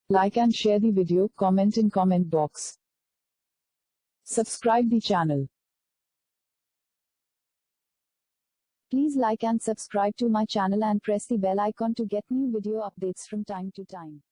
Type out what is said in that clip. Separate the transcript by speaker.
Speaker 1: Like and share the video, comment in comment box. Subscribe the channel. Please like and subscribe to my channel and press the bell icon to get new video updates from time to time.